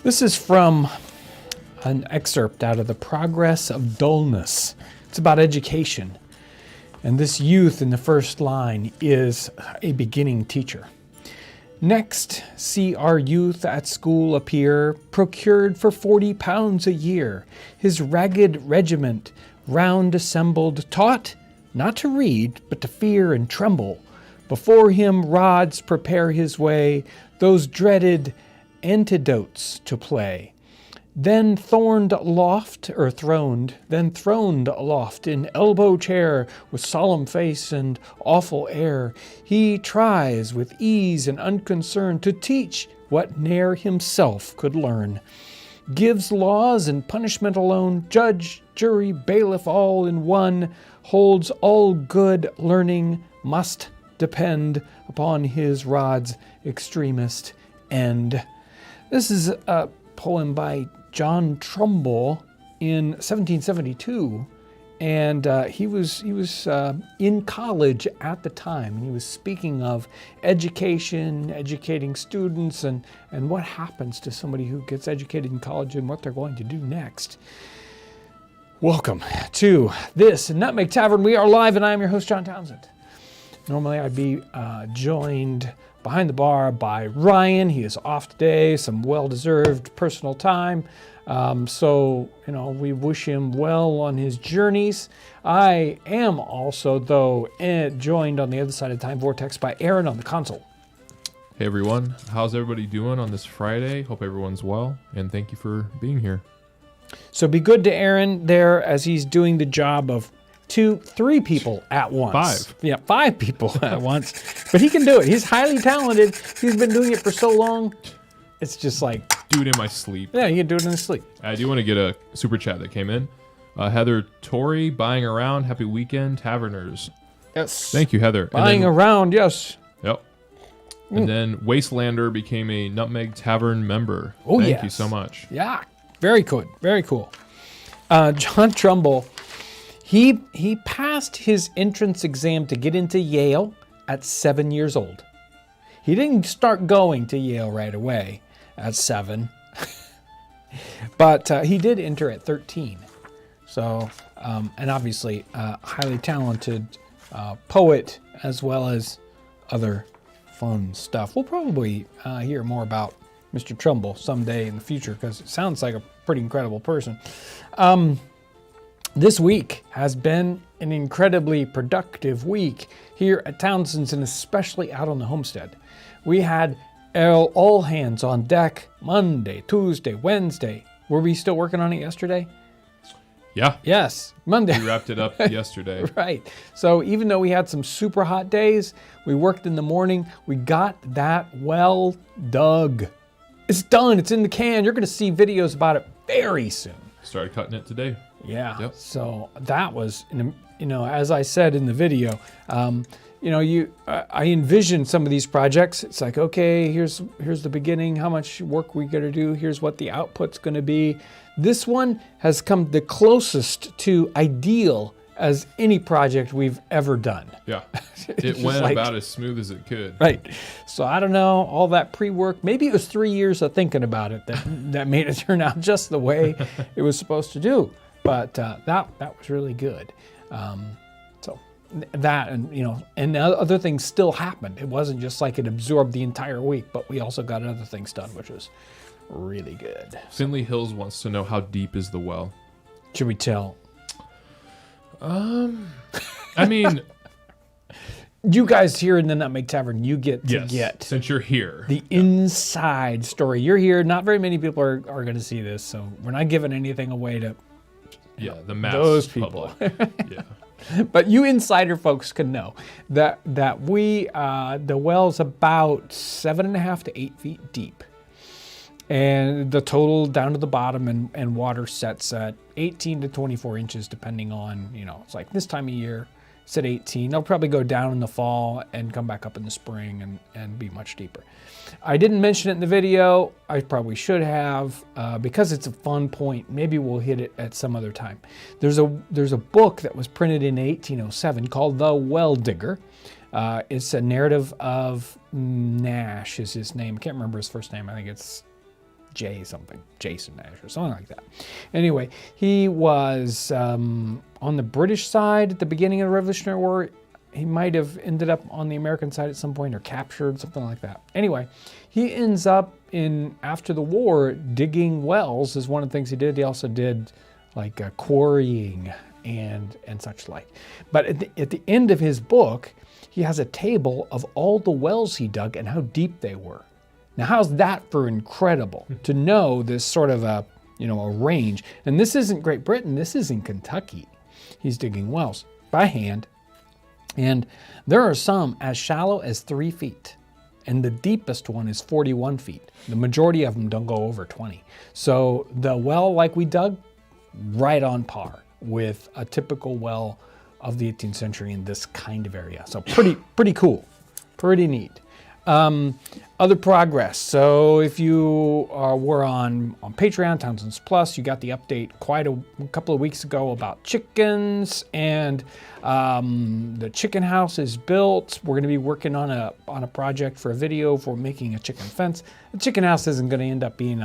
This is from an excerpt out of The Progress of Dullness. It's about education. And this youth in the first line is a beginning teacher. Next, see our youth at school appear, procured for 40 pounds a year, his ragged regiment round assembled, taught not to read, but to fear and tremble. Before him rods prepare his way, those dreaded antidotes to play. Then throned aloft in elbow chair, with solemn face and awful air, he tries with ease and unconcern to teach what ne'er himself could learn. Gives laws and punishment alone, judge, jury, bailiff all in one, holds all good learning must depend upon his rod's extremist end. This is a poem by John Trumbull in 1772, and he was in college at the time, and he was speaking of education, educating students, and what happens to somebody who gets educated in college and what they're going to do next. Welcome to this Nutmeg Tavern. We are live, and I am your host, John Townsend. Normally, I'd be joined behind the bar by Ryan. He is off today, some well-deserved personal time. So, we wish him well on his journeys. I am also, though, joined on the other side of the time vortex by Aaron on the console. Hey, everyone. How's everybody doing on this Friday? Hope everyone's well, and thank you for being here. So be good to Aaron there as he's doing the job of 3 people at once. 5. Yeah, 5 people at once. But he can do it. He's highly talented. He's been doing it for so long. It's just like... Do it in my sleep. Yeah, you can do it in his sleep. I do want to get a super chat that came in. Heather Torrey, buying around. Happy weekend, Taverners. Yes. Thank you, Heather. Buying around, yes. Yep. And then Wastelander became a Nutmeg Tavern member. Oh, Thank you so much. Yeah, very good. Very cool. John Trumbull, he passed his entrance exam to get into Yale at 7 years old. He didn't start going to Yale right away at 7, but he did enter at 13. So, and obviously highly talented poet as well as other fun stuff. We'll probably hear more about Mr. Trumbull someday in the future because it sounds like a pretty incredible person. This week has been an incredibly productive week here at Townsends and especially out on the homestead. We had all hands on deck Monday, Tuesday, Wednesday. Were we still working on it yesterday? Yeah. Yes, Monday. We wrapped it up yesterday. Right. So even though we had some super hot days, we worked in the morning. We got that well dug. It's done. It's in the can. You're going to see videos about it very soon. Started cutting it today. Yeah. Yep. So that was, as I said in the video, I envisioned some of these projects. It's like, okay, here's the beginning, how much work we got to do. Here's what the output's going to be. This one has come the closest to ideal as any project we've ever done. Yeah. It went about as smooth as it could. Right. So I don't know, all that pre-work, maybe it was 3 years of thinking about it that made it turn out just the way it was supposed to do. But that was really good. So that and other things still happened. It wasn't just like it absorbed the entire week, but we also got other things done, which was really good. Finley Hills wants to know, how deep is the well? Should we tell? I mean... You guys here in the Nutmeg Tavern, you get to get... Since you're here. The inside story. You're here. Not very many people are going to see this, so we're not giving anything away to the mass those people. Yeah. But you insider folks can know that the well's about 7.5 to 8 feet deep. And the total down to the bottom and water sets at 18 to 24 inches, depending on, it's like this time of year, it's at 18. They'll probably go down in the fall and come back up in the spring and be much deeper. I didn't mention it in the video. I probably should have, because it's a fun point. Maybe we'll hit it at some other time. There's a book that was printed in 1807 called The Well Digger. It's a narrative of Nash is his name. I can't remember his first name. I think it's J something, Jason Nash or something like that. Anyway, he was on the British side at the beginning of the Revolutionary War. He might have ended up on the American side at some point or captured, something like that. Anyway, he ends up after the war, digging wells is one of the things he did. He also did like quarrying and such like. But at the end of his book, he has a table of all the wells he dug and how deep they were. Now, how's that for incredible to know this sort of a range? And this isn't Great Britain. This is in Kentucky. He's digging wells by hand. And there are some as shallow as 3 feet. And the deepest one is 41 feet. The majority of them don't go over 20. So the well like we dug, right on par with a typical well of the 18th century in this kind of area. So pretty cool, pretty neat. Other progress. So if you were on Patreon, Townsends Plus, you got the update quite a couple of weeks ago about chickens, and the chicken house is built. We're going to be working on a project for a video for making a chicken fence. The chicken house isn't going to end up being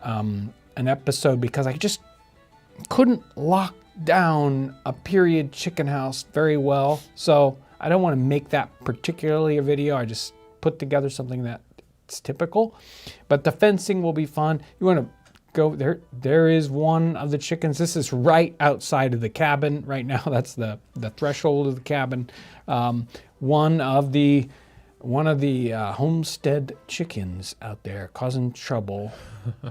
an episode because I just couldn't lock down a period chicken house very well. So I don't want to make that particularly a video. I just put together something that's typical, but the fencing will be fun. You want to go there. There is one of the chickens. This is right outside of the cabin right now. That's the threshold of the cabin. One of the homestead chickens out there causing trouble.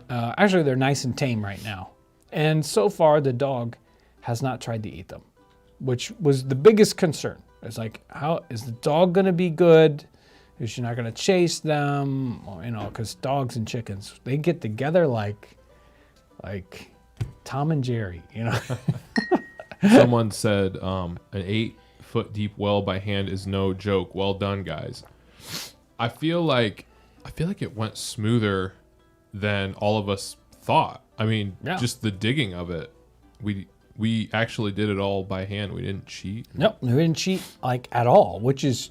Actually, they're nice and tame right now. And so far, the dog has not tried to eat them, which was the biggest concern. It's like, how is the dog going to be good? Is she not going to chase them? Because dogs and chickens, they get together like Tom and Jerry, Someone said an 8-foot deep well by hand is no joke. Well done, guys. I feel like it went smoother than all of us thought. I mean, just the digging of it. We actually did it all by hand. We didn't cheat. Nope, we didn't cheat at all, which is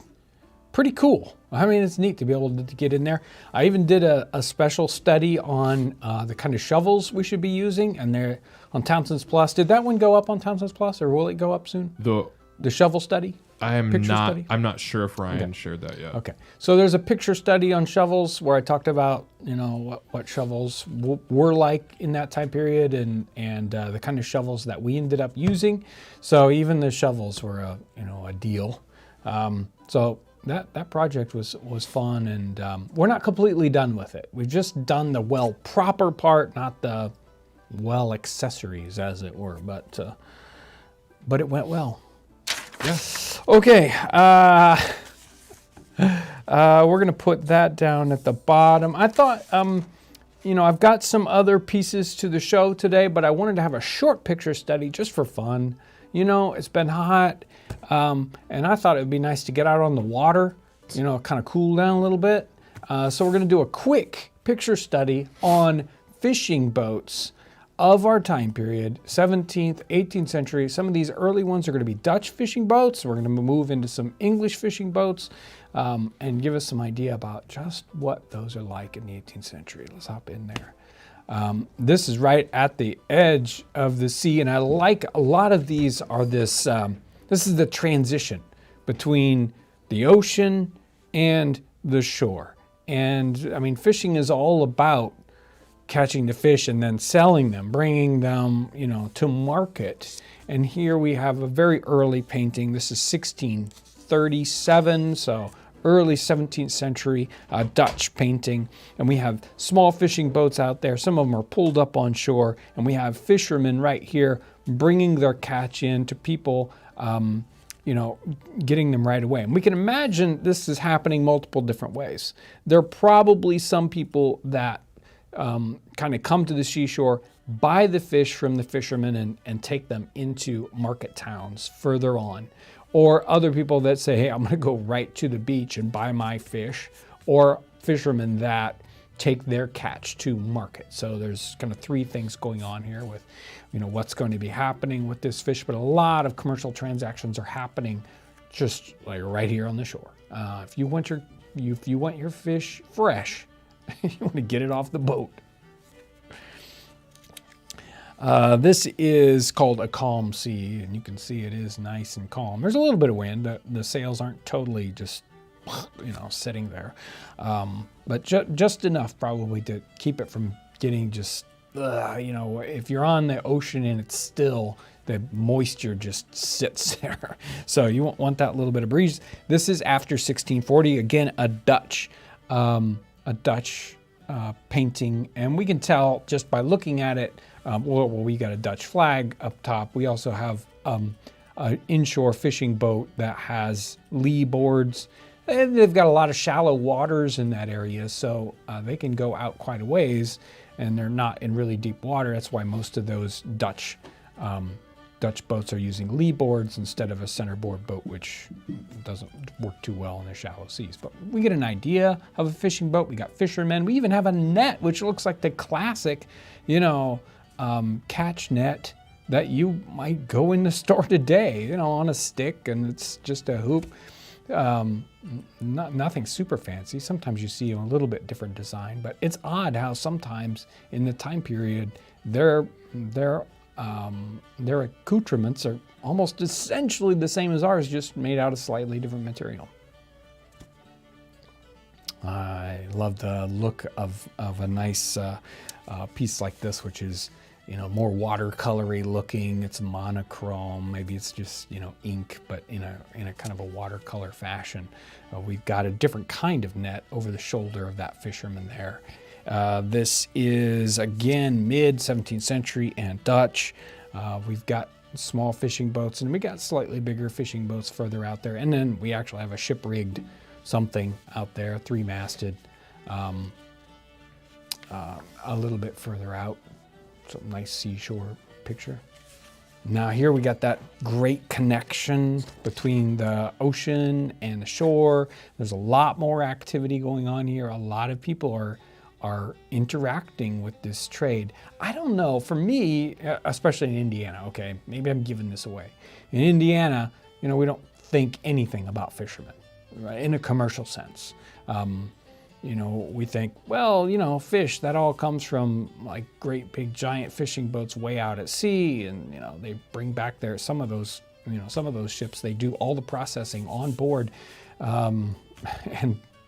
pretty cool. I mean, it's neat to be able to get in there. I even did a special study on the kind of shovels we should be using, and they're on Townsends Plus. Did that one go up on Townsends Plus, or will it go up soon? The shovel study? I'm not sure if Ryan shared that yet. Okay. So there's a picture study on shovels where I talked about, what shovels were like in that time period and the kind of shovels that we ended up using. So even the shovels were a deal. So that project was fun, and we're not completely done with it. We've just done the well proper part, not the well accessories, as it were. But it went well. Yes. Okay. We're gonna put that down at the bottom. I thought, I've got some other pieces to the show today, but I wanted to have a short picture study just for fun. It's been hot, and I thought it would be nice to get out on the water, kind of cool down a little bit. So we're going to do a quick picture study on fishing boats of our time period, 17th, 18th century. Some of these early ones are going to be Dutch fishing boats. We're going to move into some English fishing boats and give us some idea about just what those are like in the 18th century. Let's hop in there. This is right at the edge of the sea, and I like a lot of these are this is the transition between the ocean and the shore. And I mean, fishing is all about catching the fish and then selling them, bringing them, to market. And here we have a very early painting. This is 1637, so early 17th century Dutch painting. And we have small fishing boats out there. Some of them are pulled up on shore. And we have fishermen right here bringing their catch in to people, getting them right away. And we can imagine this is happening multiple different ways. There are probably some people that kind of come to the seashore, buy the fish from the fishermen and take them into market towns further on. Or other people that say, hey, I'm going to go right to the beach and buy my fish. Or fishermen that take their catch to market. So there's kind of three things going on here with, what's going to be happening with this fish. But a lot of commercial transactions are happening just like right here on the shore. If you want your fish fresh, you want to get it off the boat. This is called a calm sea, and you can see it is nice and calm. There's a little bit of wind. The sails aren't totally just, sitting there, but just enough probably to keep it from getting just, if you're on the ocean and it's still, the moisture just sits there. So you won't want that little bit of breeze. This is after 1640. Again, a Dutch painting, and we can tell just by looking at it. We got a Dutch flag up top. We also have an inshore fishing boat that has lee boards. And they've got a lot of shallow waters in that area, so they can go out quite a ways, and they're not in really deep water. That's why most of those Dutch boats are using lee boards instead of a centerboard boat, which doesn't work too well in the shallow seas. But we get an idea of a fishing boat. We got fishermen. We even have a net, which looks like the classic, catch net that you might go in the store today, on a stick, and it's just a hoop. Nothing super fancy. Sometimes you see a little bit different design, but it's odd how sometimes in the time period their accoutrements are almost essentially the same as ours, just made out of slightly different material. I love the look of a nice piece like this, which is more watercolory looking. It's monochrome. Maybe it's just ink, but in a kind of a watercolor fashion. We've got a different kind of net over the shoulder of that fisherman there. This is again mid 17th century and Dutch. We've got small fishing boats, and we got slightly bigger fishing boats further out there. And then we actually have a ship rigged something out there, 3-masted, a little bit further out. So nice seashore picture. Now here we got that great connection between the ocean and the shore. There's a lot more activity going on here. A lot of people are interacting with this trade. I don't know, for me, especially in Indiana, okay, maybe I'm giving this away. In Indiana, we don't think anything about fishermen, right, in a commercial sense. We think, fish, that all comes from like great big giant fishing boats way out at sea. And, they bring back some of those ships, they do all the processing on board. And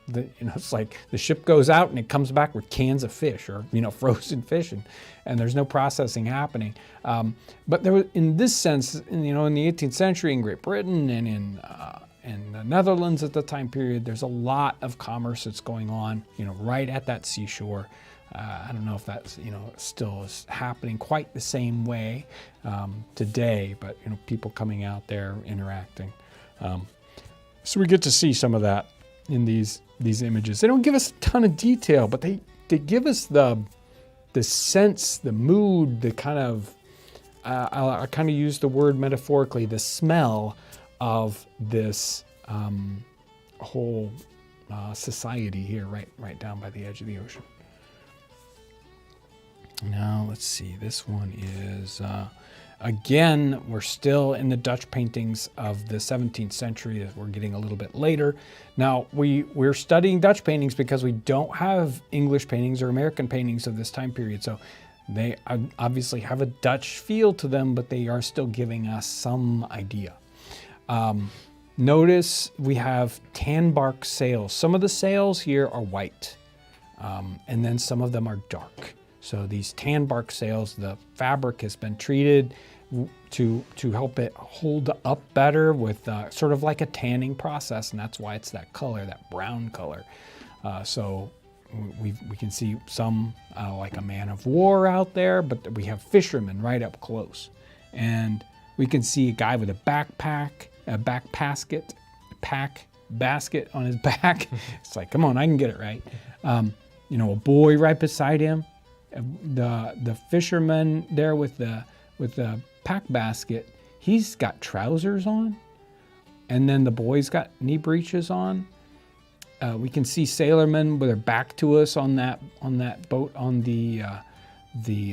it's like the ship goes out and it comes back with cans of fish or, frozen fish, and there's no processing happening. But there was, in this sense, in the 18th century in Great Britain and in the Netherlands at the time period, there's a lot of commerce that's going on, right at that seashore. I don't know if that's, still is happening quite the same way today, but, people coming out there interacting. So we get to see some of that in these images. They don't give us a ton of detail, but they give us the sense, the mood, the kind of, I kind of use the word metaphorically, the smell of this whole society here, right down by the edge of the ocean. Now let's see, this one is again, we're still in the Dutch paintings of the 17th century. We're getting a little bit later. Now we're studying Dutch paintings because we don't have English paintings or American paintings of this time period. So they obviously have a Dutch feel to them, but they are still giving us some idea. Notice we have tan bark sails. Some of the sails here are white, and then some of them are dark. So these tan bark sails, the fabric has been treated to help it hold up better with sort of like a tanning process, and that's why it's that color, that brown color. So we can see some like a man of war out there, but we have fishermen right up close. And we can see a guy with a backpack, a basket on his back. It's like, come on, I can get it right. A boy right beside him. The fisherman there with the pack basket, he's got trousers on, and then the boy's got knee breeches on. We can see sailormen with their back to us on that boat on the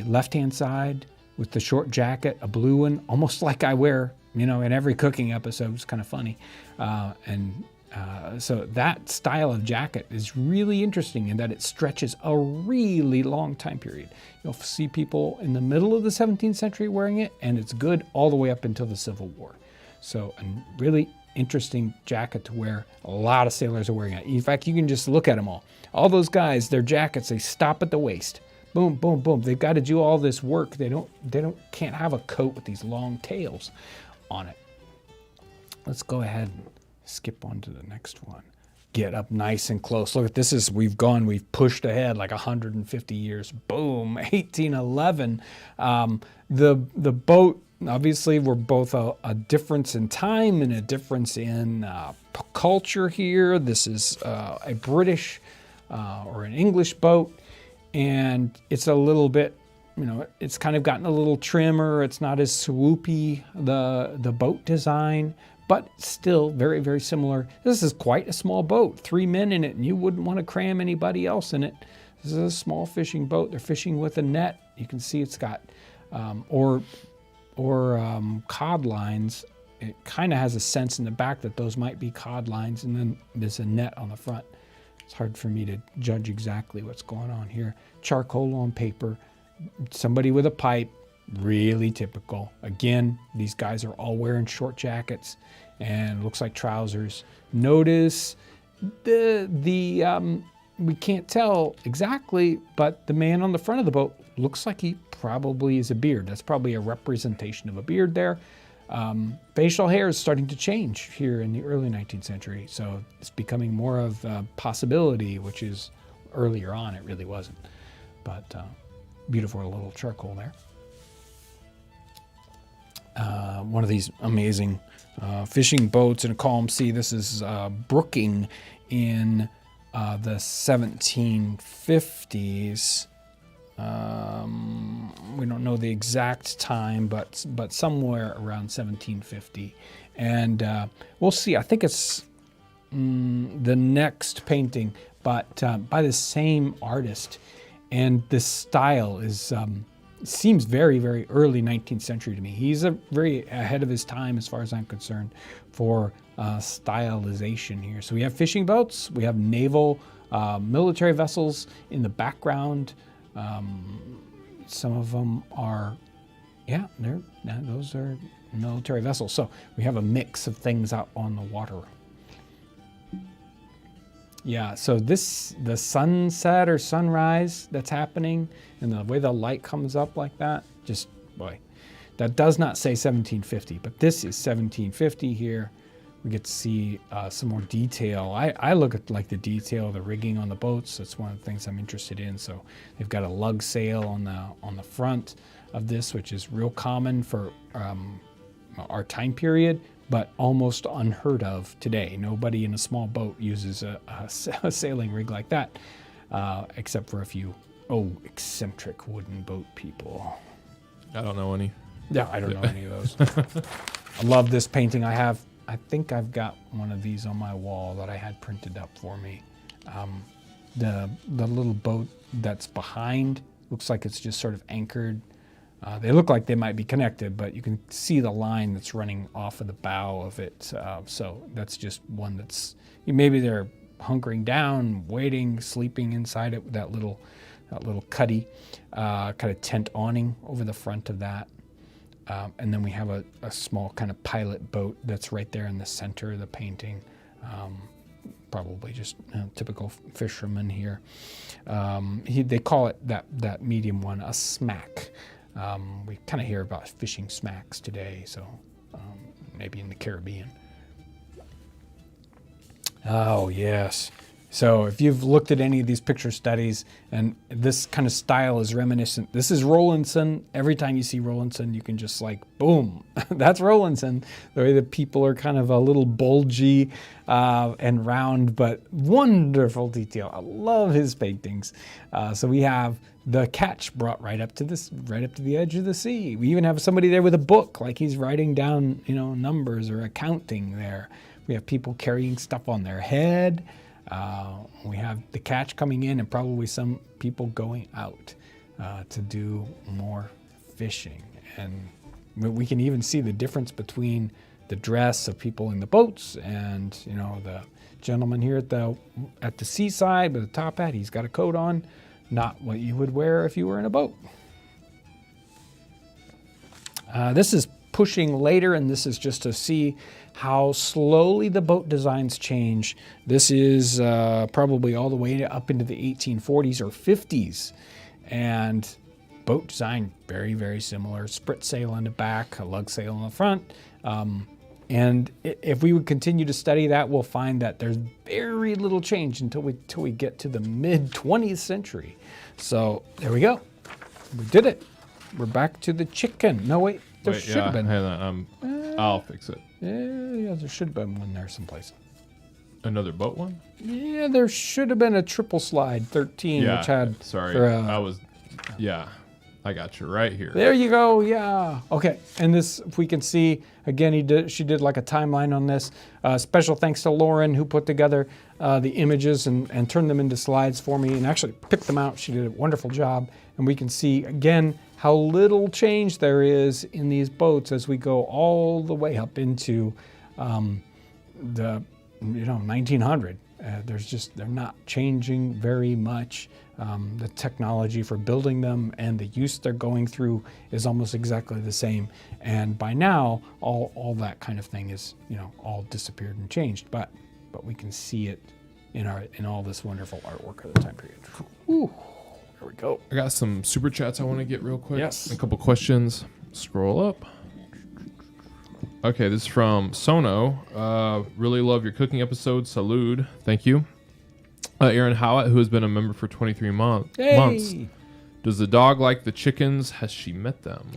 left-hand side with the short jacket, a blue one, almost like I wear, in every cooking episode. It's kind of funny. And So that style of jacket is really interesting in that it stretches a really long time period. You'll see people in the middle of the 17th century wearing it, and it's good all the way up until the Civil War. So a really interesting jacket to wear. A lot of sailors are wearing it. In fact, you can just look at them all. All those guys, their jackets, they stop at the waist. Boom, boom, boom. They've got to do all this work. They can't have a coat with these long tails on it. Let's go ahead and skip on to the next one. Get up nice and close. Look at this. We've pushed ahead like 150 years. Boom, 1811. The boat, obviously, we're both a difference in time and a difference in culture here. This is a British or an English boat, and it's a little bit, it's kind of gotten a little trimmer. It's not as swoopy, the boat design, but still very, very similar. This is quite a small boat, 3 men in it, and you wouldn't want to cram anybody else in it. This is a small fishing boat. They're fishing with a net. You can see it's got, or cod lines. It kind of has a sense in the back that those might be cod lines, and then there's a net on the front. It's hard for me to judge exactly what's going on here. Charcoal on paper, somebody with a pipe, really typical. Again, these guys are all wearing short jackets and looks like trousers. Notice we can't tell exactly, but the man on the front of the boat looks like he probably is a beard. That's probably a representation of a beard there. Facial hair is starting to change here in the early 19th century, so it's becoming more of a possibility, which is earlier on it really wasn't. But beautiful little charcoal there. One of these amazing fishing boats in a calm sea. This is brooking in the 1750s. We don't know the exact time, but somewhere around 1750. And we'll see. I think it's the next painting, but by the same artist. And this style is seems very, very early 19th century to me. He's very ahead of his time as far as I'm concerned for stylization here. So we have fishing boats, we have naval military vessels in the background. Some of them are, those are military vessels. So we have a mix of things out on the water. Yeah, so the sunset or sunrise that's happening and the way the light comes up like that, just, boy, that does not say 1750, but this is 1750 here. We get to see some more detail. I look at like the detail of the rigging on the boats. That's one of the things I'm interested in. So they've got a lug sail on the front of this, which is real common for our time period, but almost unheard of today. Nobody in a small boat uses a sailing rig like that, except for a few eccentric wooden boat people. I don't know any. Yeah, I don't know any of those. I love this painting. I think I've got one of these on my wall that I had printed up for me. The little boat that's behind looks like it's just sort of anchored. They look like they might be connected, but you can see the line that's running off of the bow of it. So that's just one that's, maybe they're hunkering down, waiting, sleeping inside it with that little cuddy, kind of tent awning over the front of that. And then we have a small kind of pilot boat that's right there in the center of the painting. Probably just typical fisherman here. They call it, that medium one, a smack. We kind of hear about fishing smacks today, so maybe in the Caribbean. Oh, yes. So if you've looked at any of these picture studies, and this kind of style is reminiscent, this is Rowlandson. Every time you see Rowlandson, you can just like, boom, that's Rowlandson. The way the people are kind of a little bulgy and round, but wonderful detail. I love his paintings. So we have the catch brought right up to the edge of the sea. We even have somebody there with a book, like he's writing down, numbers or accounting there. We have people carrying stuff on their head. We have the catch coming in and probably some people going out to do more fishing. And we can even see the difference between the dress of people in the boats, and the gentleman here at the seaside with a top hat. He's got a coat on, not what you would wear if you were in a boat. This is pushing later, and this is just to see how slowly the boat designs change. This is probably all the way up into the 1840s or 50s, and boat design very, very similar. Sprit sail in the back, a lug sail in the front. And if we would continue to study that, we'll find that there's very little change until we get to the mid 20th century. So there we go. We did it. We're back to the chicken. No, wait. There should have been. Hang on, I'll fix it. Yeah, there should have been one there someplace. Another boat one? Yeah, there should have been a triple slide 13, which had. Sorry, I got you right here. There you go. Yeah. Okay. And this, if we can see again, she did like a timeline on this. Special thanks to Lauren, who put together the images and turned them into slides for me and actually picked them out. She did a wonderful job. And we can see again how little change there is in these boats as we go all the way up into the 1900. They're not changing very much. The technology for building them and the use they're going through is almost exactly the same. And by now, all that kind of thing is all disappeared and changed. But we can see it in all this wonderful artwork of the time period. Ooh. There we go. I got some super chats I want to get real quick. Yes. A couple questions. Scroll up. Okay, this is from Sono. Really love your cooking episode. Salud. Thank you. Aaron Howat, who has been a member for 23 months. Does the dog like the chickens? Has she met them?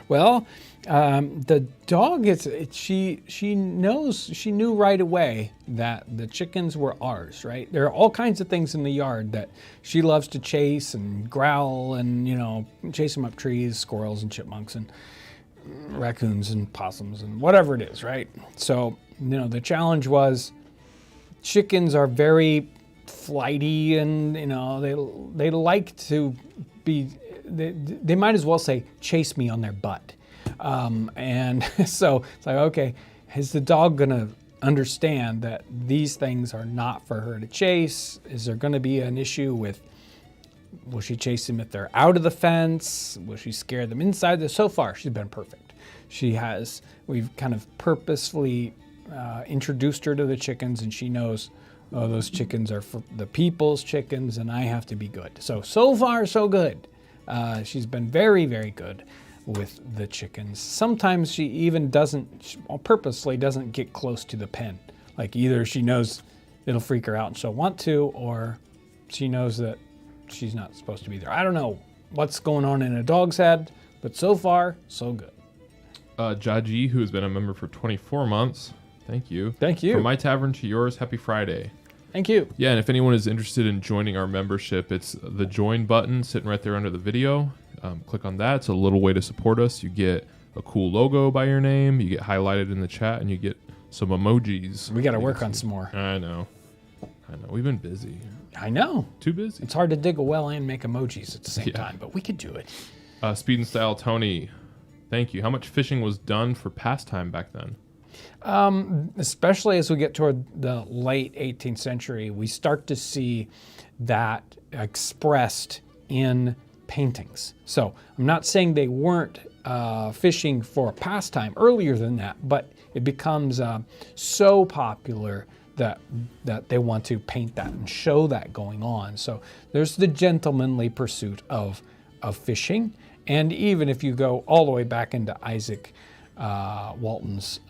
Well, the dog she knew right away that the chickens were ours, right? There are all kinds of things in the yard that she loves to chase and growl and chase them up trees, squirrels and chipmunks and raccoons and possums and whatever it is, right? So the challenge was chickens are very flighty and they like to be they might as well say chase me on their butt. And so it's like, okay, is the dog gonna understand that these things are not for her to chase? Is there gonna be an issue with, will she chase them if they're out of the fence? Will she scare them inside? So far, she's been perfect. We've kind of purposefully introduced her to the chickens, and she knows, oh, those chickens are for the people's chickens, and I have to be good. So far, so good. She's been very, very good with the chickens. Sometimes she even purposely doesn't get close to the pen. Like either she knows it'll freak her out and she'll want to, or she knows that she's not supposed to be there. I don't know what's going on in a dog's head, but so far, so good. Jaji, who has been a member for 24 months. Thank you. Thank you. From my tavern to yours, happy Friday. Thank you. Yeah, and if anyone is interested in joining our membership, it's the join button sitting right there under the video. Click on that. It's a little way to support us. You get a cool logo by your name. You get highlighted in the chat, and you get some emojis. We got to work on some more. I know. We've been busy. I know. Too busy. It's hard to dig a well and make emojis at the same time, but we could do it. Speed and Style Tony, thank you. How much fishing was done for pastime back then? Especially as we get toward the late 18th century, we start to see that expressed in paintings. So I'm not saying they weren't fishing for pastime earlier than that, but it becomes so popular that they want to paint that and show that going on. So there's the gentlemanly pursuit of fishing. And even if you go all the way back into Isaac Walton's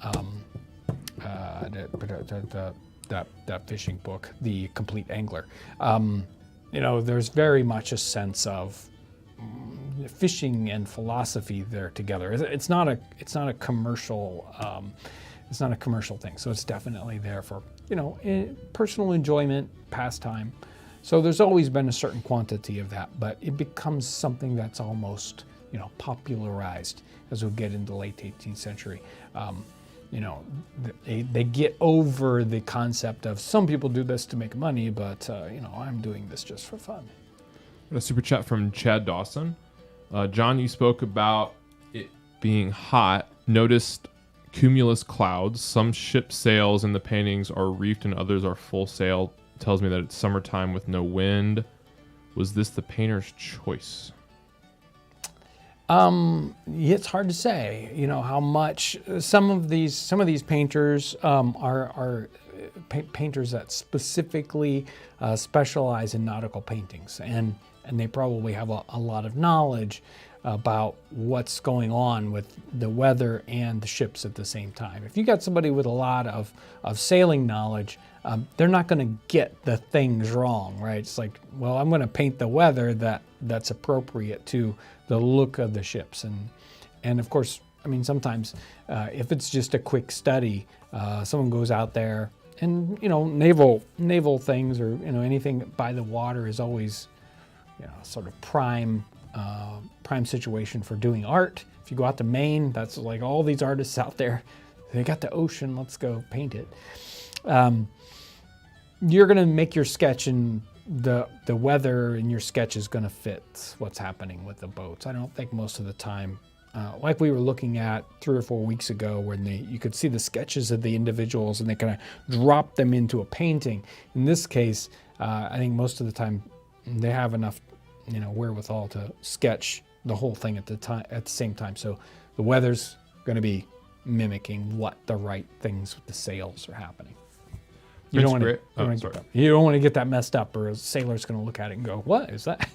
that fishing book, The Complete Angler, there's very much a sense of fishing and philosophy there together. It's not a commercial thing. So it's definitely there for personal enjoyment, pastime. So there's always been a certain quantity of that, but it becomes something that's almost popularized as we get into the late 18th century. They get over the concept of some people do this to make money, but I'm doing this just for fun. A super chat from Chad Dawson. John, you spoke about it being hot. Noticed cumulus clouds. Some ship sails in the paintings are reefed and others are full sail. Tells me that it's summertime with no wind. Was this the painter's choice? It's hard to say, how much some of these painters are painters that specifically specialize in nautical paintings, and they probably have a lot of knowledge about what's going on with the weather and the ships at the same time. If you got somebody with a lot of sailing knowledge, they're not going to get the things wrong, right? It's like, well, I'm going to paint the weather that's appropriate to the look of the ships. And of course, I mean, sometimes if it's just a quick study, someone goes out there and, naval things or, anything by the water is always, sort of prime situation for doing art. If you go out to Maine, that's like all these artists out there, they got the ocean, let's go paint it. You're going to make your sketch, and the weather in your sketch is going to fit what's happening with the boats. I don't think most of the time, like we were looking at 3 or 4 weeks ago, when you could see the sketches of the individuals and they kind of drop them into a painting. In this case, I think most of the time they have enough, wherewithal to sketch the whole thing at the same time. So the weather's going to be mimicking what the right things with the sails are happening. You don't want to get that messed up, or a sailor's going to look at it and go, "What is that?"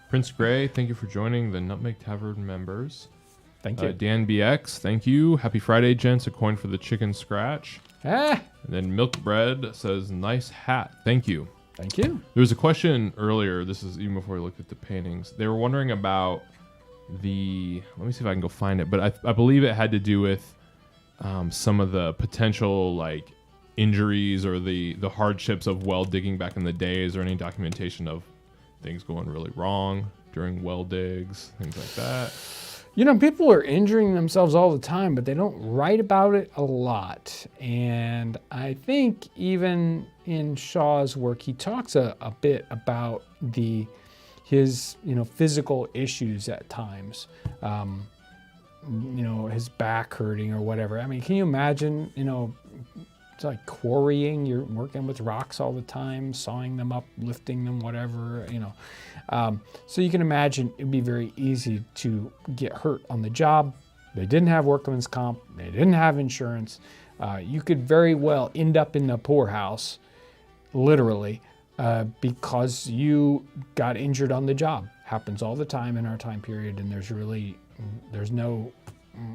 Prince Gray, thank you for joining the Nutmeg Tavern members. Thank you. Dan BX, thank you. Happy Friday, gents. A coin for the chicken scratch. And then Milk Bread says, "Nice hat. Thank you." Thank you. There was a question earlier. This is even before we looked at the paintings. They were wondering about let me see if I can go find it, but I believe it had to do with some of the potential injuries or the hardships of well digging back in the day. Is there any documentation of things going really wrong during well digs, things like that? People are injuring themselves all the time, but they don't write about it a lot. And I think even in Shaw's work, he talks a bit about his physical issues at times. His back hurting or whatever. I mean, can you imagine, it's like quarrying, you're working with rocks all the time, sawing them up, lifting them, whatever, So you can imagine it'd be very easy to get hurt on the job. They didn't have workman's comp. They didn't have insurance. You could very well end up in the poorhouse, literally, because you got injured on the job. Happens all the time in our time period, and there's no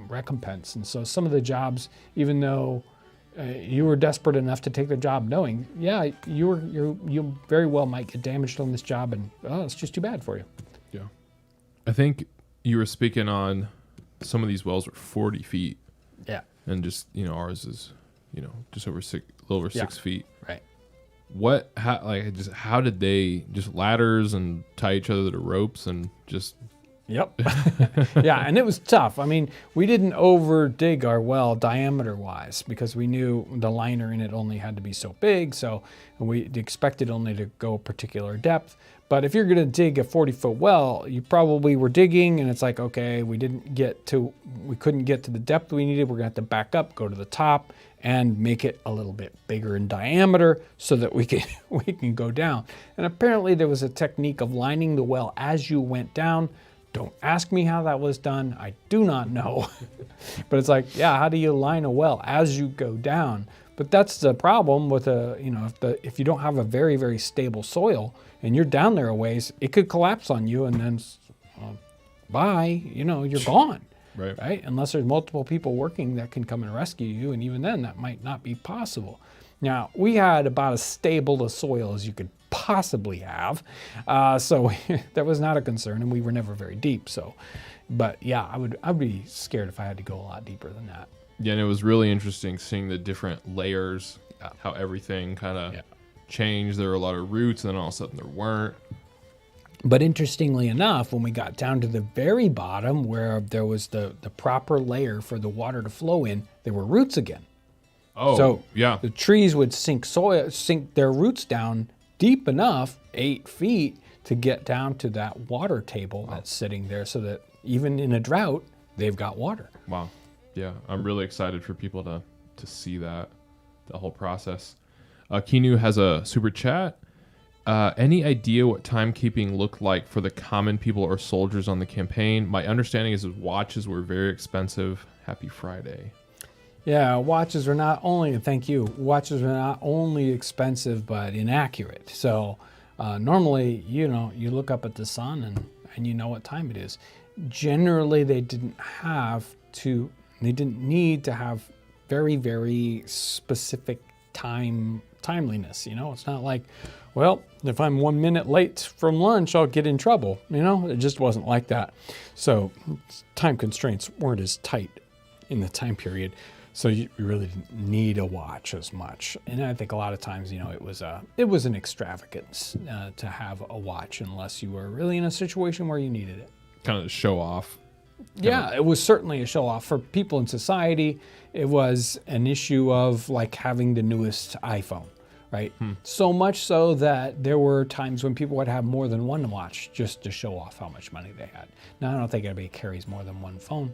recompense. And so some of the jobs, even though you were desperate enough to take the job, knowing, you very well might get damaged on this job, and it's just too bad for you. Yeah, I think you were speaking on some of these wells are 40 feet. Yeah, and just ours is just over 6 feet. Right. How did they just ladders and tie each other to ropes and just? Yep. Yeah, and it was tough. I mean, we didn't over dig our well diameter wise because we knew the liner in it only had to be so big, so we expected only to go a particular depth. But if you're going to dig a 40-foot well, you probably were digging and it's like, okay, we couldn't get to the depth we needed. We're going to have to back up, go to the top, and make it a little bit bigger in diameter so that we can go down. And apparently there was a technique of lining the well as you went down. Don't ask me how that was done. I do not know. But it's like, how do you line a well as you go down? But that's the problem with if you don't have a very, very stable soil and you're down there a ways, it could collapse on you and then bye, you're gone. Right? Unless there's multiple people working that can come and rescue you, and even then that might not be possible. Now, we had about as stable a soil as you could possibly have, so that was not a concern, and we were never very deep. So, but yeah, I'd be scared if I had to go a lot deeper than that. Yeah, and it was really interesting seeing the different layers, how everything kind of changed. There were a lot of roots, and then all of a sudden there weren't. But interestingly enough, when we got down to the very bottom where there was the proper layer for the water to flow in, there were roots again. Oh, so yeah. The trees would sink their roots down deep enough, 8 feet, to get down to that water table that's sitting there, so that even in a drought, they've got water. Wow. Yeah, I'm really excited for people to see that, the whole process. Kinu has a super chat. Any idea what timekeeping looked like for the common people or soldiers on the campaign? My understanding is that watches were very expensive. Happy Friday. Yeah, watches are not only, thank you, watches are not only expensive but inaccurate. So normally, you look up at the sun and you know what time it is. Generally, they didn't need to have very, very specific timeliness. It's not like, well, if I'm 1 minute late from lunch, I'll get in trouble. It just wasn't like that. So time constraints weren't as tight in the time period. So you really didn't need a watch as much. And I think a lot of times, it was an extravagance to have a watch unless you were really in a situation where you needed it. Kind of to show off. Yeah, it was certainly a show off. For people in society, it was an issue of like having the newest iPhone, right? So much so that there were times when people would have more than one watch just to show off how much money they had. Now, I don't think anybody carries more than one phone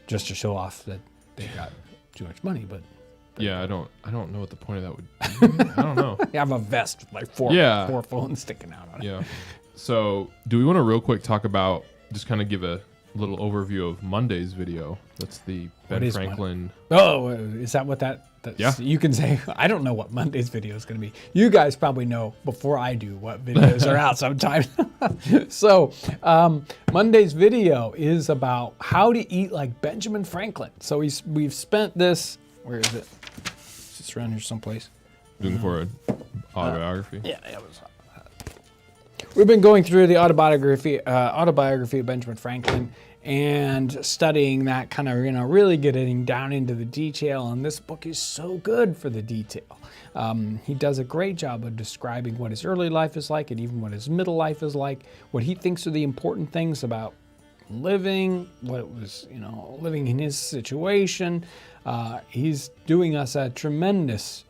just to show off that they got too much money, but yeah, I don't know what the point of that would be. I don't know. You have a vest with like four phones sticking out on it. Yeah. So do we want to real quick talk about, just kind of give a little overview of Monday's video? That's the Ben Franklin. Oh, is that what that's yeah. You can say, I don't know what Monday's video is going to be. You guys probably know before I do what videos are out sometimes. So Monday's video is about how to eat like Benjamin Franklin. So we've spent this, where is it? Is this around here someplace? Looking for an autobiography. Yeah, it was. We've been going through the autobiography of Benjamin Franklin and studying that, kind of, really getting down into the detail. And this book is so good for the detail. He does a great job of describing what his early life is like and even what his middle life is like, what he thinks are the important things about living, what it was, living in his situation. He's doing us a tremendous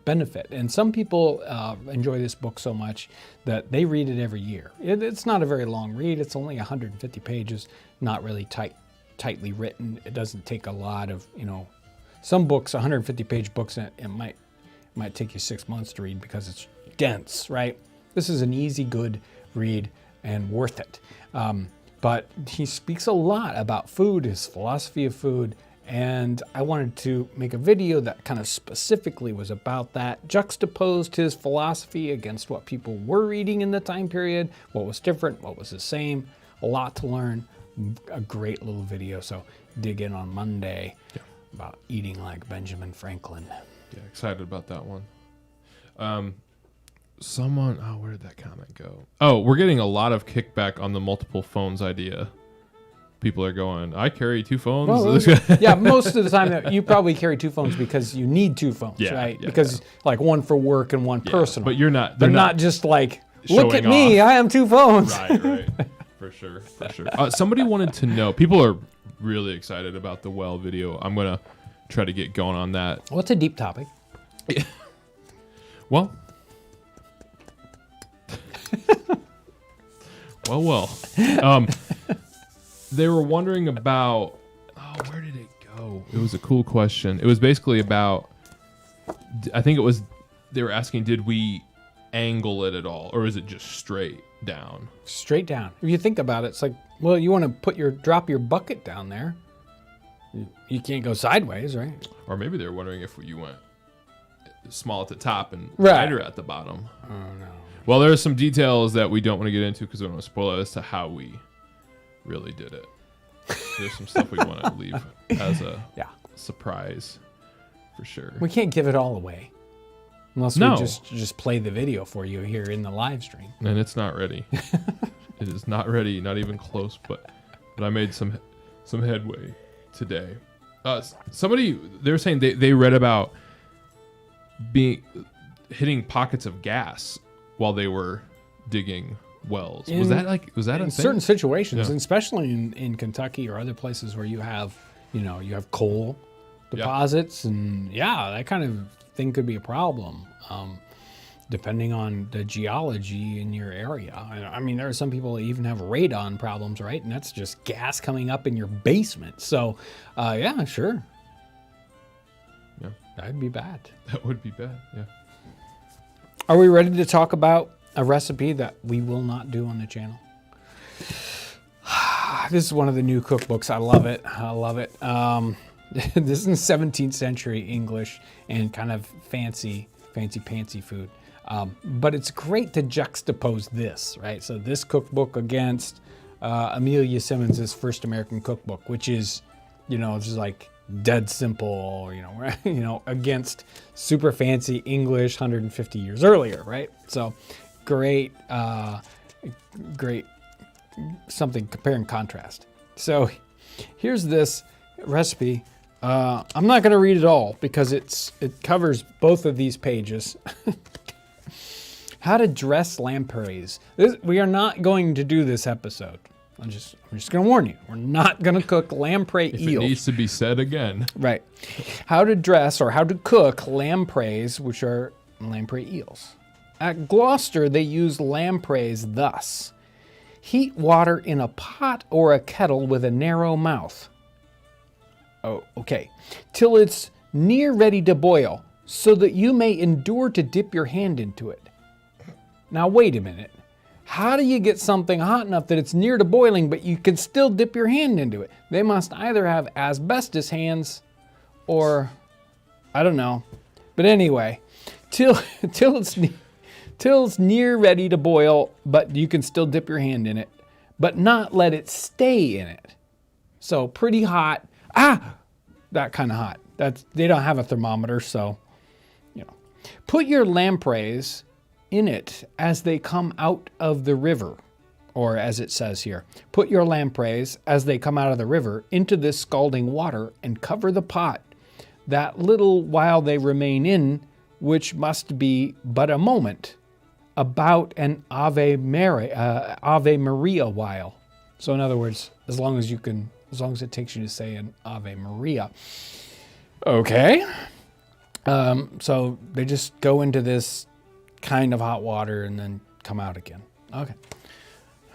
benefit. And some people enjoy this book so much that they read it every year. It's not a very long read. It's only 150 pages, not really tightly written. It doesn't take a lot of, some books, 150-page books, it might take you 6 months to read because it's dense, right? This is an easy, good read and worth it. But he speaks a lot about food, his philosophy of food, and I wanted to make a video that kind of specifically was about that, juxtaposed his philosophy against what people were reading in the time period, what was different, what was the same, a lot to learn, a great little video. So dig in on Monday about eating like Benjamin Franklin. Yeah, excited about that one. Where did that comment go? Oh, we're getting a lot of kickback on the multiple phones idea. People are going, I carry 2 phones. Well, yeah, most of the time you probably carry 2 phones because you need 2 phones, right? Because like one for work and one personal. But they're not just like, look at me, I have 2 phones. Right. For sure. Somebody wanted to know, people are really excited about the well video. I'm going to try to get going on that. Well, it's a deep topic. Well. well. They were wondering about, where did it go? It was a cool question. It was basically about, I think it was, they were asking, did we angle it at all? Or is it just straight down? Straight down. If you think about it, it's like, well, you want to drop your bucket down there. You can't go sideways, right? Or maybe they were wondering if you went small at the top and wider at the bottom. Oh, no. Well, there are some details that we don't want to get into because we don't want to spoil it as to how we really did it. There's some stuff we want to leave as a surprise, for sure. We can't give it all away unless we just play the video for you here in the live stream. And it's not ready. It is not ready, not even close. But I made some headway today. Somebody, they were saying they read about hitting pockets of gas while they were digging wells. Was that a thing? Certain situations, and especially in Kentucky or other places where you have coal deposits, and that kind of thing could be a problem. depending on the geology in your area. I mean, there are some people that even have radon problems, right? And that's just gas coming up in your basement. So, yeah, sure. Yeah. That'd be bad. That would be bad, yeah. Are we ready to talk about a recipe that we will not do on the channel? This is one of the new cookbooks. I love it. I love it. This is 17th century English and kind of fancy food. But it's great to juxtapose this, right? So this cookbook against Amelia Simmons's first American cookbook, which is, just like dead simple, against super fancy English 150 years earlier, right? So great something compare and contrast. So here's this recipe. I'm not going to read it all because it covers both of these pages. How to dress lampreys. We are not going to do this episode. I'm just going to warn you. We're not going to cook lamprey eels. It needs to be said again. Right. How to dress or how to cook lampreys, which are lamprey eels. At Gloucester, they use lampreys thus. Heat water in a pot or a kettle with a narrow mouth. Oh, okay. Till it's near ready to boil, so that you may endure to dip your hand into it. Now, wait a minute. How do you get something hot enough that it's near to boiling, but you can still dip your hand into it? They must either have asbestos hands or, I don't know. But anyway, till it's near ready to boil, but you can still dip your hand in it, but not let it stay in it. So pretty hot. That kind of hot. They don't have a thermometer, so, Put your lampreys in it as they come out of the river, or as it says here, put your lampreys as they come out of the river into this scalding water and cover the pot that little while they remain in, which must be but a moment, about an Ave Maria while. So in other words, as long as it takes you to say an Ave Maria. Okay. So they just go into this kind of hot water and then come out again. Okay.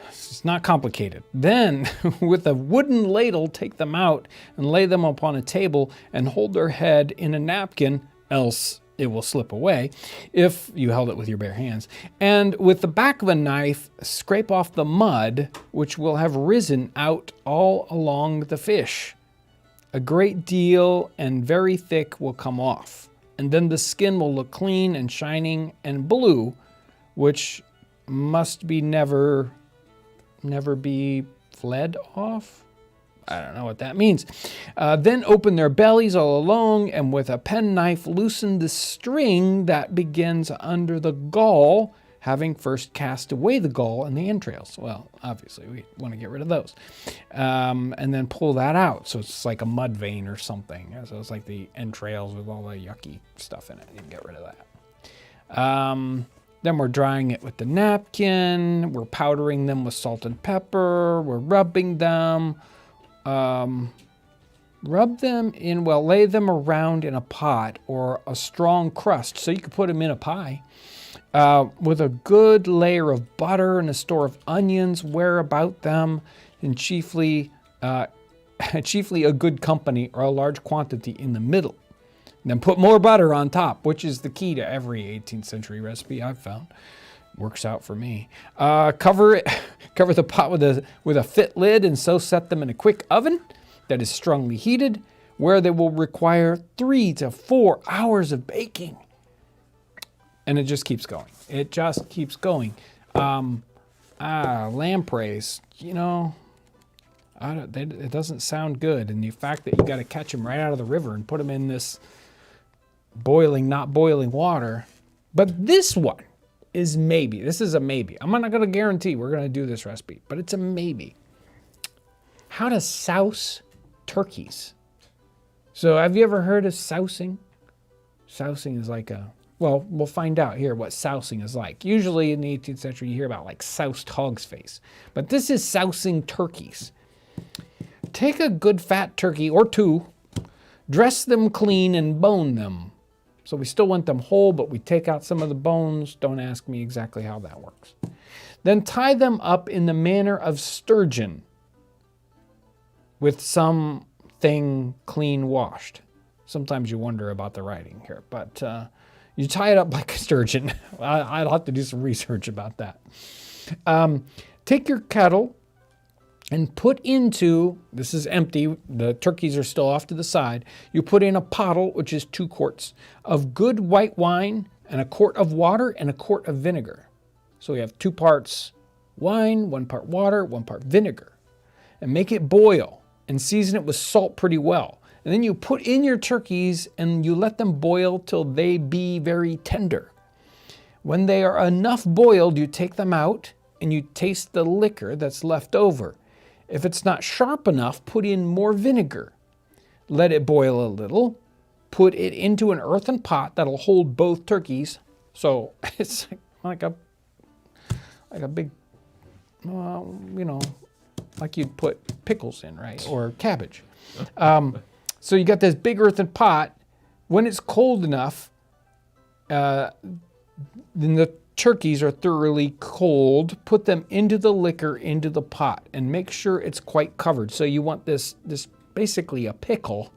It's not complicated. Then with a wooden ladle, take them out and lay them upon a table and hold their head in a napkin, else it will slip away if you held it with your bare hands. And with the back of a knife, scrape off the mud, which will have risen out all along the fish. A great deal and very thick will come off. And then the skin will look clean and shining and blue, which must be never be fled off. I don't know what that means. Then open their bellies all along, and with a penknife loosen the string that begins under the gall, having first cast away the gall and the entrails. Well, obviously, we want to get rid of those. And then pull that out. So it's like a mud vein or something. So it's like the entrails with all the yucky stuff in it. You can get rid of that. Then we're drying it with the napkin. We're powdering them with salt and pepper. We're rubbing them. Rub them in, lay them around in a pot or a strong crust. So you could put them in a pie. With a good layer of butter and a store of onions, wear about them, and chiefly a good company or a large quantity in the middle. And then put more butter on top, which is the key to every 18th century recipe I've found. Works out for me. Cover the pot with a fit lid, and so set them in a quick oven that is strongly heated, where they will require 3 to 4 hours of baking. And it just keeps going. It just keeps going. Lampreys, it doesn't sound good. And the fact that you got to catch them right out of the river and put them in this not boiling water. But this one is maybe. This is a maybe. I'm not going to guarantee we're going to do this recipe, but it's a maybe. How to souse turkeys. So have you ever heard of sousing? Sousing is like we'll find out here what sousing is like. Usually in the 18th century, you hear about like soused hog's face. But this is sousing turkeys. Take a good fat turkey or two, dress them clean and bone them. So we still want them whole, but we take out some of the bones. Don't ask me exactly how that works. Then tie them up in the manner of sturgeon with something clean washed. Sometimes you wonder about the writing here, but you tie it up like a sturgeon. I'll have to do some research about that. Take your kettle and put into, this is empty, the turkeys are still off to the side. You put in a pottle, which is 2 quarts, of good white wine and a quart of water and a quart of vinegar. So we have 2 parts wine, 1 part water, 1 part vinegar. And make it boil and season it with salt pretty well. And then you put in your turkeys and you let them boil till they be very tender. When they are enough boiled, you take them out and you taste the liquor that's left over. If it's not sharp enough, put in more vinegar. Let it boil a little. Put it into an earthen pot that'll hold both turkeys. So it's like a big, like you'd put pickles in, right? Or cabbage. So you got this big earthen pot. When it's cold enough, then the turkeys are thoroughly cold. Put them into the liquor, into the pot, and make sure it's quite covered. So you want this basically a pickle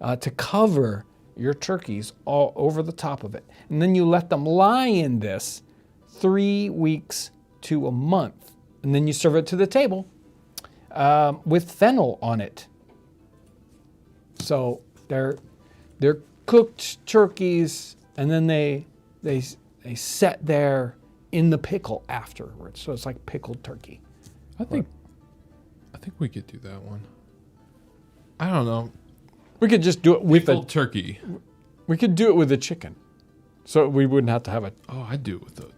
to cover your turkeys all over the top of it. And then you let them lie in this 3 weeks to a month. And then you serve it to the table with fennel on it. So they're cooked turkeys, and then they set there in the pickle afterwards. So it's like pickled turkey. I think we could do that one. I don't know. We could just do it with Pickled turkey. We could do it with a chicken, so we wouldn't have to have a. Oh, I'd do it with a.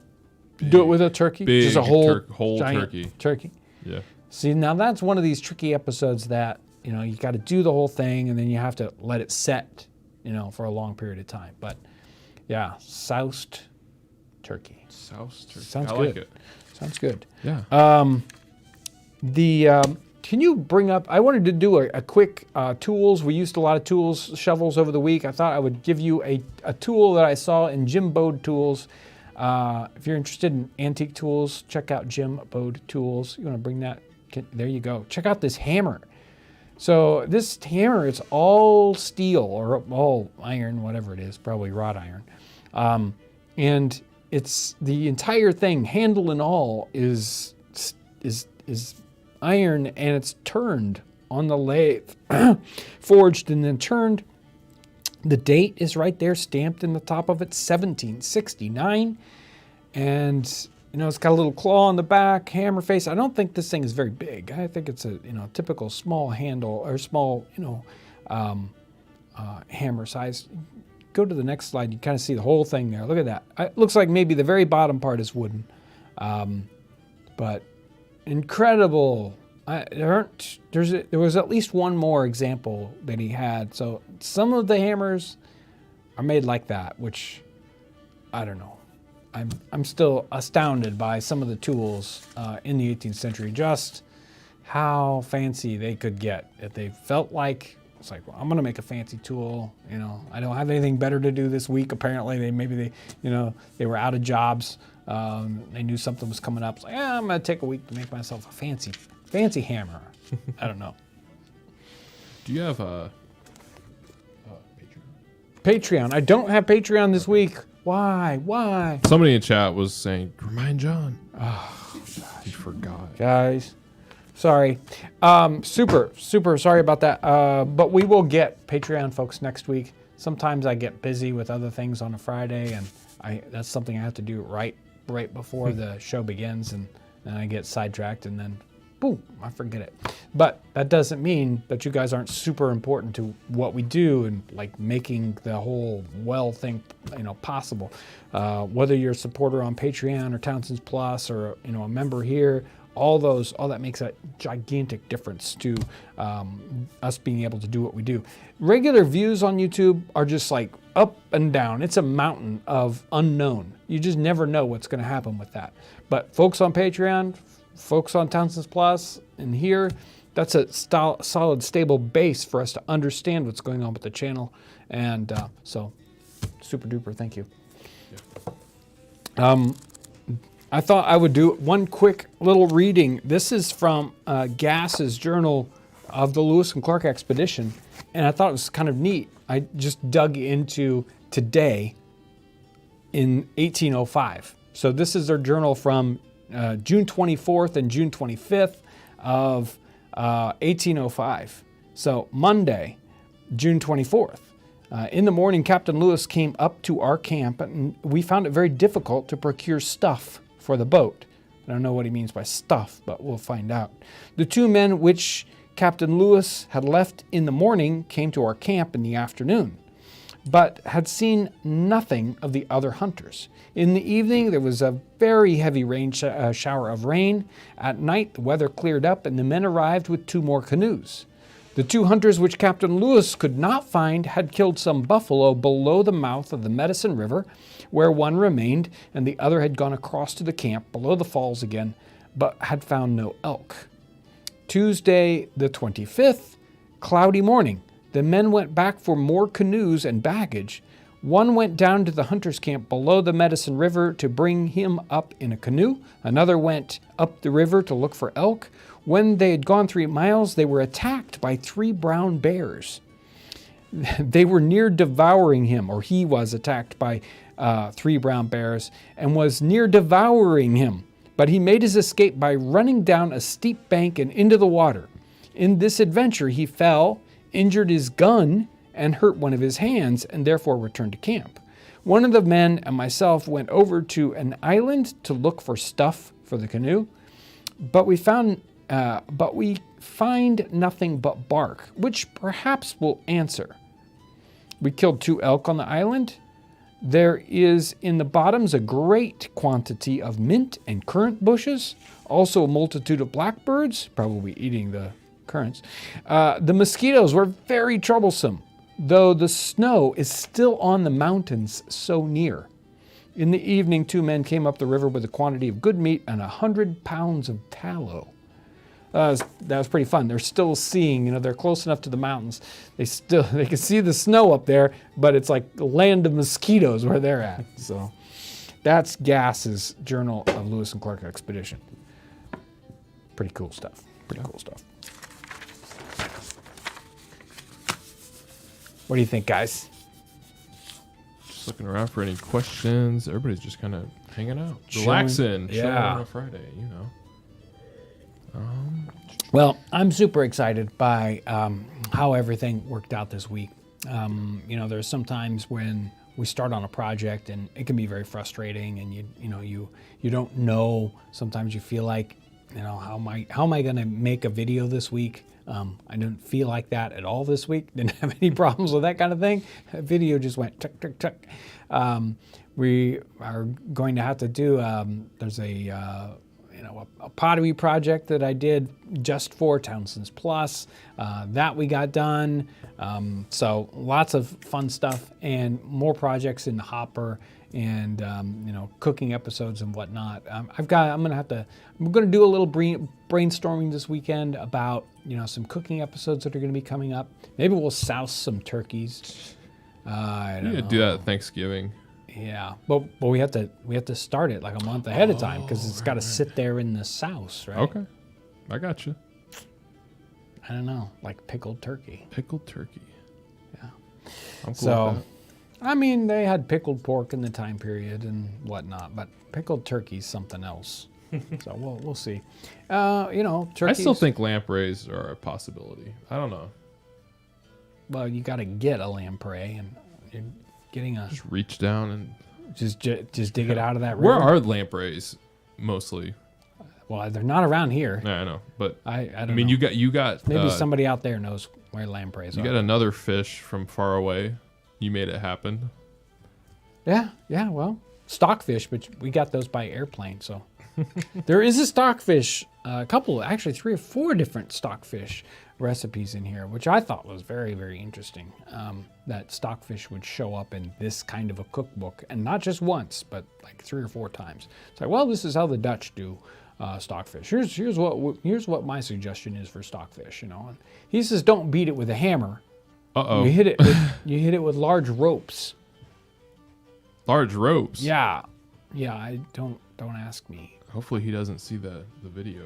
Do it with a turkey, just a whole turkey. Turkey. Yeah. See, now that's one of these tricky episodes that you got to do the whole thing, and then you have to let it set, for a long period of time. But yeah, soused turkey. Soused turkey. Sounds I good. like it. Sounds good. Yeah. Can you bring up? I wanted to do a quick tools. We used a lot of tools, shovels over the week. I thought I would give you a tool that I saw in Jim Bode Tools. If you're interested in antique tools, check out Jim Bode Tools. You want to bring that? There you go. Check out this hammer. So this hammer is all steel or all iron, whatever it is, probably wrought iron. And it's the entire thing, handle and all, is iron, and it's turned on the lathe, forged and then turned. The date is right there, stamped in the top of it, 1769. And it's got a little claw on the back, hammer face. I don't think this thing is very big. I think it's a typical small handle or small hammer size. Go to the next slide. You kind of see the whole thing there. Look at that. It looks like maybe the very bottom part is wooden, but incredible. There was at least one more example that he had. So some of the hammers are made like that, which I don't know. I'm still astounded by some of the tools in the 18th century, just how fancy they could get. If they felt like, it's like, well, I'm going to make a fancy tool. I don't have anything better to do this week. Apparently, they were out of jobs. They knew something was coming up. It's like, I'm going to take a week to make myself a fancy hammer. I don't know. Do you have a Patreon? I don't have Patreon this week. Why? Somebody in chat was saying, remind John. Oh, gosh. He forgot. Guys, sorry. Super sorry about that. But we will get Patreon folks next week. Sometimes I get busy with other things on a Friday, and that's something I have to do right before the show begins, and then I get sidetracked, and then boom, I forget it. But that doesn't mean that you guys aren't super important to what we do and like making the whole thing, possible. Whether you're a supporter on Patreon or Townsends Plus or a member here, all that makes a gigantic difference to us being able to do what we do. Regular views on YouTube are just like up and down. It's a mountain of unknown. You just never know what's going to happen with that. But folks on Patreon, folks on Townsends Plus, and here, that's a solid, stable base for us to understand what's going on with the channel. And so super duper. Thank you. I thought I would do one quick little reading. This is from Gass's journal of the Lewis and Clark expedition, and I thought it was kind of neat. I just dug into today in 1805. So this is their journal from June 24th and June 25th of 1805. So Monday, June 24th. In the morning, Captain Lewis came up to our camp, and we found it very difficult to procure stuff for the boat. I don't know what he means by stuff, but we'll find out. The two men which Captain Lewis had left in the morning came to our camp in the afternoon, but had seen nothing of the other hunters. In the evening, there was a very heavy shower of rain. At night, the weather cleared up, and the men arrived with 2 more canoes. The 2 hunters which Captain Lewis could not find had killed some buffalo below the mouth of the Medicine River, where one remained, and the other had gone across to the camp below the falls again, but had found no elk. Tuesday the 25th, cloudy morning. The men went back for more canoes and baggage. One went down to the hunters' camp below the Medicine River to bring him up in a canoe. Another went up the river to look for elk. When they had gone 3 miles, they were attacked by 3 brown bears. They were near devouring him, or he was attacked by 3 brown bears and was near devouring him. But he made his escape by running down a steep bank and into the water. In this adventure, he fell, injured his gun, and hurt one of his hands, and therefore returned to camp. One of the men and myself went over to an island to look for stuff for the canoe, but we find nothing but bark, which perhaps will answer. We killed 2 elk on the island. There is in the bottoms a great quantity of mint and currant bushes, also a multitude of blackbirds, probably eating the currants. The mosquitoes were very troublesome, though the snow is still on the mountains so near. In the evening, 2 men came up the river with a quantity of good meat and 100 pounds of tallow. That was pretty fun. They're still seeing, they're close enough to the mountains. They can see the snow up there, but it's like a land of mosquitoes where they're at. So that's Gass's Journal of Lewis and Clark Expedition. Pretty cool stuff. Cool stuff. What do you think, guys? Just looking around for any questions. Everybody's just kind of hanging out, Chilling. relaxing, chilling Yeah. on a Friday, Well, I'm super excited by how everything worked out this week. There's some times when we start on a project and it can be very frustrating, and you don't know. Sometimes you feel like, how am I going to make a video this week? I didn't feel like that at all this week. Didn't have any problems with that kind of thing. A video just went tuck, tuck, tuck. We are going to have to do. There's a pottery project that I did just for Townsends Plus. That we got done. So lots of fun stuff and more projects in the hopper, and cooking episodes and whatnot. I'm going to do a little brainstorming this weekend about some cooking episodes that are going to be coming up. Maybe we'll souse some turkeys. I don't know. do that at Thanksgiving. Yeah, but we have to start it like a month ahead of time, because it's got to sit there in the souse, right? Okay, I got you. I don't know, like pickled turkey. Pickled turkey. Yeah. I'm cool So, with I mean, they had pickled pork in the time period and whatnot, but pickled turkey's something else. So we'll see. that. Turkeys. I still think lampreys are a possibility. I don't know. Well, you got to get a lamprey, and you're getting a Just reach down and just dig it out of that river. Where are lampreys mostly? Well, they're not around here. Yeah, I know, but I don't I mean, know. you got Maybe somebody out there knows where lampreys you are. got another fish from far away. You made it happen. Yeah. Well, stockfish, but we got those by airplane. So there is a stockfish, a couple, actually 3 or 4 different stockfish recipes in here, which I thought was very, very interesting. That stockfish would show up in this kind of a cookbook, and not just once, but like 3 or 4 times. It's like, well, this is how the Dutch do stockfish. Here's what my suggestion is for stockfish. And he says, don't beat it with a hammer. Uh-oh. You hit it with large ropes. large ropes. Yeah. Yeah, I don't ask me. Hopefully he doesn't see the video.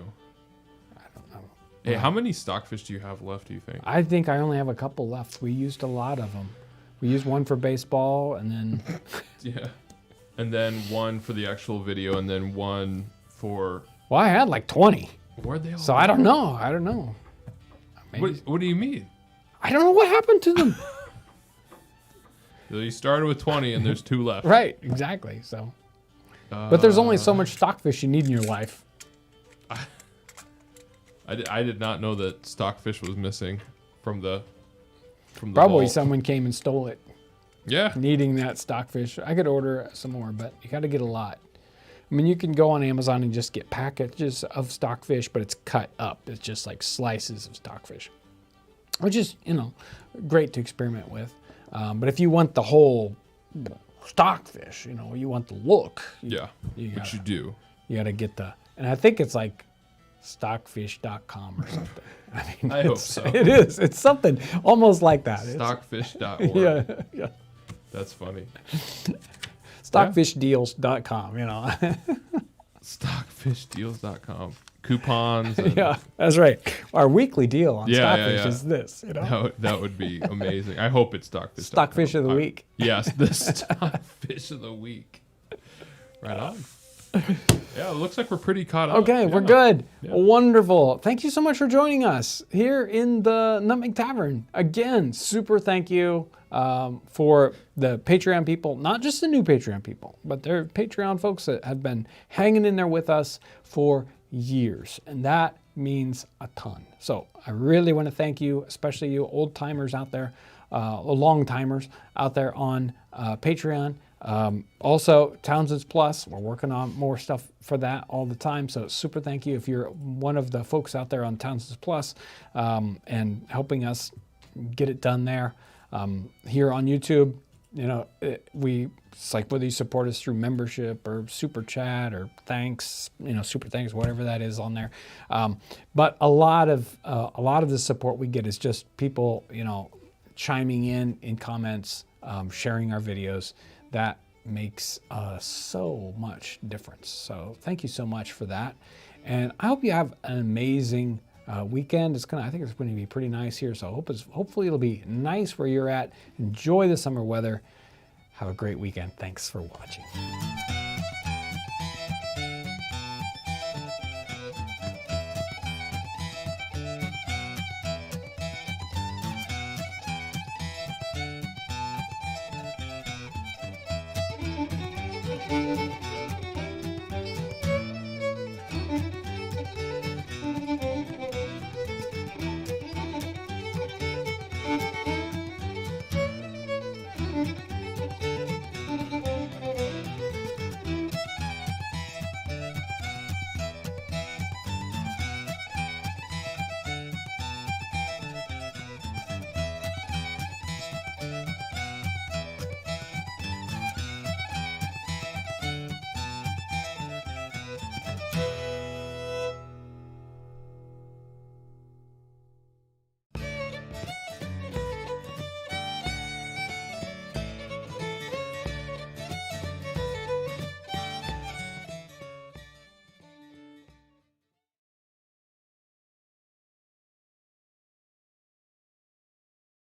I don't know. Hey, how many stockfish do you have left, do you think? I think I only have a couple left. We used a lot of them. We used one for baseball and then... Yeah. And then one for the actual video and then one for... Well, I had like 20. Where'd they all So go? I don't know. Maybe... What do you mean? I don't know what happened to them. So you started with 20 and there's 2 left. Right, exactly. So, but there's only so much stockfish you need in your life. I did not know that stockfish was missing from the Probably vault. someone came and stole it, Yeah. needing that stockfish. I could order some more, but you got to get a lot. I mean, you can go on Amazon and just get packages of stockfish, but it's cut up. It's just like slices of stockfish, which is, great to experiment with. But if you want the whole stockfish, you want the look. Which you do. You got to get and I think it's like stockfish.com or something. I mean, I hope so. It is. It's something almost like that. Stockfish.org. Yeah. That's funny. Stockfishdeals.com, Stockfishdeals.com. Coupons. And Yeah, that's right. Our weekly deal on stockfish yeah. is this, That would be amazing. I hope it's stockfish. Stockfish of the week. Yes, the stockfish of the week. Right on. Yeah, it looks like we're pretty caught up. Okay, Yeah. we're good. Yeah. Wonderful. Thank you so much for joining us here in the Nutmeg Tavern. Again, super thank you for the Patreon people, not just the new Patreon people, but they're Patreon folks that have been hanging in there with us for years. And that means a ton. So I really want to thank you, especially you old timers out there, long timers out there on Patreon. Also, Townsends Plus, we're working on more stuff for that all the time. So super thank you if you're one of the folks out there on Townsends Plus and helping us get it done there. Here on YouTube, it's like whether you support us through membership or super chat or thanks, super thanks, whatever that is on there. But a lot of the support we get is just people, chiming in comments, sharing our videos. That makes so much difference. So thank you so much for that. And I hope you have an amazing weekend. I think it's going to be pretty nice here. So hopefully it'll be nice where you're at. Enjoy the summer weather. Have a great weekend. Thanks for watching.